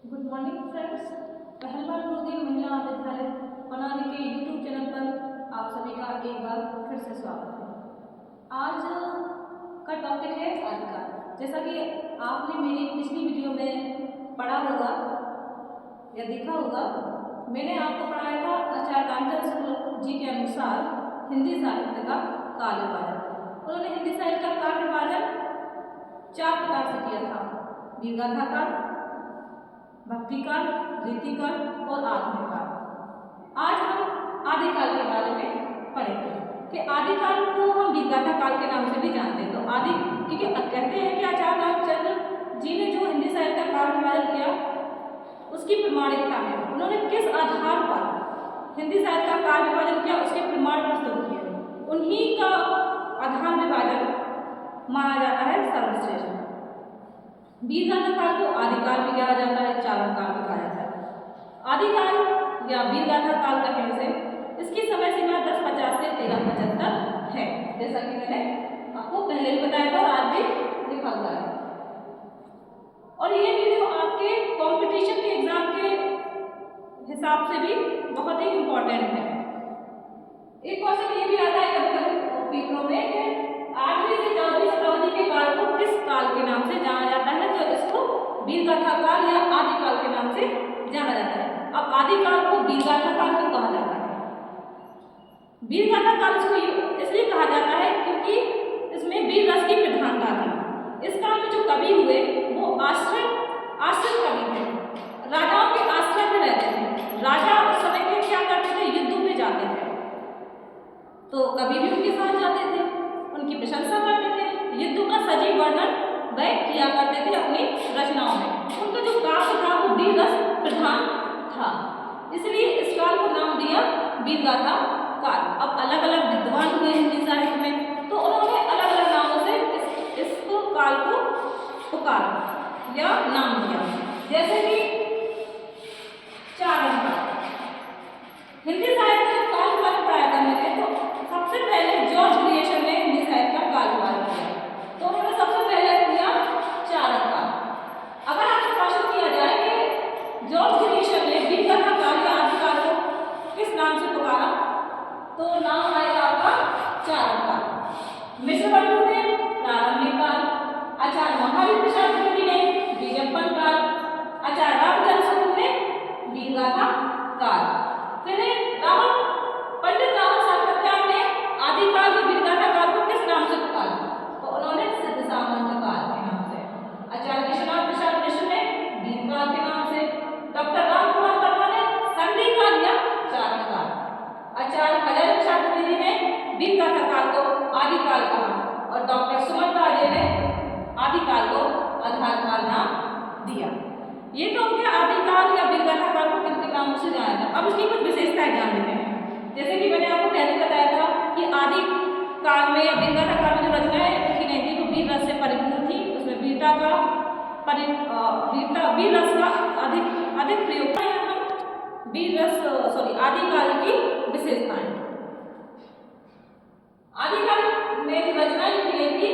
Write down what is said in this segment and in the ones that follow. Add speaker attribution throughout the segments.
Speaker 1: Good morning friends. पहलवान मोदी महिला विद्यालय बनाने के यूट्यूब चैनल पर आप सभी का एक बार फिर से स्वागत है। आज का टॉपिक है आदिकाल। जैसा कि आपने मेरी पिछली वीडियो में पढ़ा होगा या देखा होगा, मैंने आपको पढ़ाया था आचार्य रामचंद्र शुक्ल जी के अनुसार हिंदी साहित्य का काल विभाजन। उन्होंने हिंदी साहित्य का काल विभाजन 4 प्रकार से किया था: वीरगाथा काल, भक्तिकाल, रीतिकाल और आधुनिक काल। आज हम आदिकाल के बारे में पढ़ेंगे कि आदिकाल को हम वीरगाथा काल के नाम से भी जानते हैं। तो आदि क्योंकि कहते हैं कि आचार्य रामचंद्र जी ने जो हिंदी साहित्य का काल विभाजन किया उसकी प्रमाणिकता है। उन्होंने किस आधार पर हिंदी साहित्य का काल विभाजन किया उसके प्रमाण प्रस्तुत किए, उन्हीं का आधार विभाजन माना जाता है सर्वश्रेष्ठ। वीरगाथा काल को आदिकाल भी कहा जाता है, चारण काल भी कहा जाता है। आदिकाल या वीरगाथा काल कहने से इसकी समय सीमा 1050 से 1375 है, जैसा कि मैंने आपको पहले भी बताया था और आज भी लिखा हुआ है। और ये वीडियो आपके कंपटीशन के एग्जाम के हिसाब से भी बहुत ही इम्पोर्टेंट है। एक क्वेश्चन ये भी आता है कभी-कभी पेपरों में कि 8वीं से 14वीं शताब्दी के काल को किस काल के नाम से जाना जाता है, तो इसको वीरगाथा काल या आदिकाल के नाम से जाना जाता है। अब आदिकाल को वीरगाथा काल क्यों कहा जाता है? वीरगाथा काल इसको इसलिए कहा जाता है क्योंकि इसमें वीर रस की प्रधानता थी। इस काल में जो कवि हुए वो आश्रित कवि थे, राजाओं के आश्रय में रहते थे। राजा उस समय के क्या करते थे, युद्धों में जाते थे तो कवि भी उनके साथ जाते थे, उनकी प्रशंसा करते थे, युद्धों का सजीव वर्णन वह किया करते थे अपनी रचनाओं में। उनका जो काव्य था वो वीर रस प्रधान था, इसलिए इस काल को नाम दिया वीरगाथा काल। अब अलग अलग विद्वान हुए हिंदी साहित्य में, तो उन्होंने अलग अलग नामों से इसको काल को पुकारा या नाम दिया। जैसे कि चारण काल, हिंदी साहित्य में काल विभाजन पढ़ाया था मैंने, तो सबसे पहले जॉर्ज ग्रियर्सन ने हिंदी साहित्य का काल विभाजन किया, तो उन्होंने सबसे पहले किया चारण काल। अगर आपसे प्रश्न किया जाए कि जॉर्ज ग्रियर्सन ने वीरगाथा काल या आदिकाल को किस नाम से पुकारा, तो नाम आएगा आपका चारण काल। मिश्र बंधु ने प्रारंभिक काल, आचार्य महावीर प्रसाद द्विवेदी ने बीजप्पन काल, आचार्य रामचंद्र शुक्ल ने वीरगाथा काल। फिर पंडित रावल सातवत्याल ने आदिकाल या वीरगाथा काल को किस नाम से पुकारा, तो उन्होंने सिद्ध सामंत काल के नाम से। आचार्य विश्वनाथ प्रसाद मिश्र ने वीरकाल के नाम से, डॉक्टर रामकुमार वर्मा ने संधि काल या चारण काल, आचार्य हजारी प्रसाद द्विवेदी ने वीरगाथा काल को आदिकाल कहा और डॉक्टर सुमन राजे ने आदिकाल को आधार काल नाम दिया। ये तो हो गया आदिकाल या वीरगाथा काल को किन नामों से जाना था। अब इसकी कुछ विशेषताएं जान लेते हैं। जैसे कि मैंने आपको पहले बताया था कि आदि काल में या वीरगाथा काल में जो रचनाएं लिखी गई थी वो वीर रस से परिपूर्ण थी, उसमें वीर रस का अधिक प्रयोग था। आदिकाल की विशेषताएं। आदिकाल में जो रचनाएं लिखी गई थी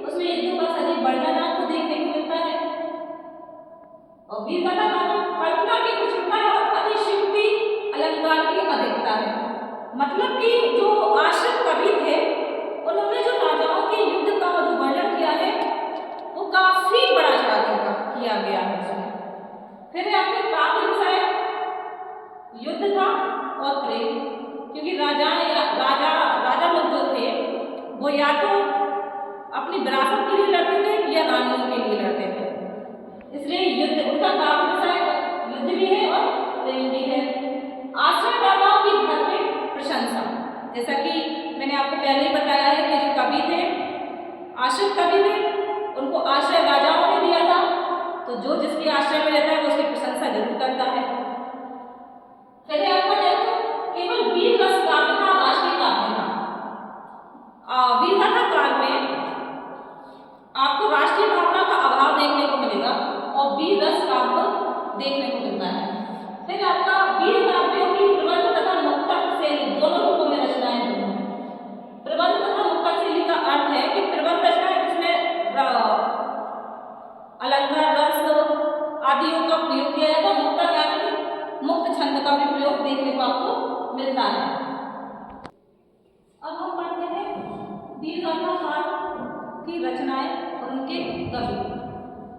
Speaker 1: उसमें युद्धों का सजीव वर्णन आपको देखने को मिलता है, और वीरगाथा काल में कल्पना की कुशलता और अतिशयोक्ति अलंकार की अधिकता है। मतलब कि जो आश्रित कवि थे उन्होंने जो राजाओं के युद्ध का जो वर्णन किया है वो काफी बड़ा चढ़ा किया गया है उसमें। फिर आपके काव्य विषय युद्ध था और प्रेम, क्योंकि राजा लोग जो थे वो या तो अपनी विरासत के लिए लड़ते थे या रानियों के लिए लड़ते थे, इसलिए युद्ध उनका काव्य विषय युद्ध भी है और प्रेम भी है। आश्रय राजाओं की घर में प्रशंसा, जैसा कि मैंने आपको पहले ही बताया है कि जो कवि थे आश्रित कवि थे उनको आश्रय राजाओं ने दिया था, तो जो जिसके आश्रय में रहता है वो उसकी प्रशंसा जरूर करता है। फिर आपको केवल वीर रस काव्य था, राष्ट्रीय काव्य था। वीरगाथा काल में आपको राष्ट्रीय भावना का अभाव देखने को मिलेगा और वीर रस काव्य देखने को मिलता है। फिर आपका वीर काव्यों की प्रबंध तथा मुक्तक शैली दोनों रूपों में रचनाएं होती हैं। प्रबंध तथा मुक्तक शैली का अर्थ है कि प्रबंध रचना जिसमें अलंकार, रस आदियों का प्रयोग किया जाता है, मिलता है। अब हम पढ़ते हैं वीरगाथा काल की रचनाएं और उनके कवि।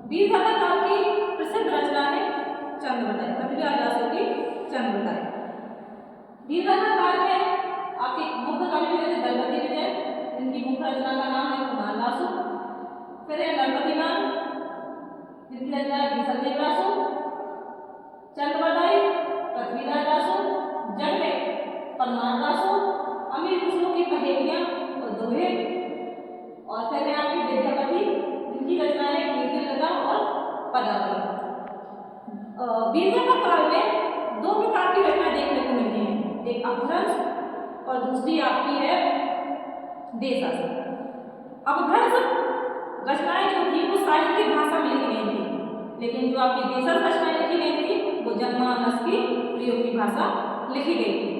Speaker 1: वीरगाथा काल की प्रसिद्ध रचना है चंद्रवदय, पृथ्वीराज दासों की चंद्रवदय। वीरगाथा काल में आपके मुख्य कवि हुए थे दलपति विजय, इनकी मुख्य रचना का नाम है कुमार दासु। फिर है नरपति नाम, जिनकी रचना है बीसलदेव दासु। चंद्रवदय, पृथ्वीराज दासु। जगने, परमार दासु। अमीर खुसरो की पहेलियां और दोहे। और फिर है आपकी विद्यापति, जिनकी रचना है कीर्ति लता और पदावली। वीरगाथा काल में दो प्रकार की रचना देखने को मिलती हैं, एक अपभ्रंश और दूसरी आपकी है देशासन। अपभ्रंश रचनाएं जो थी वो साहित्यिक भाषा में लिखी गई थी, लेकिन जो आपकी देशज रचनाएं लिखी गई थी वो जनमानस की प्रयोग की भाषा लिखी गई थी।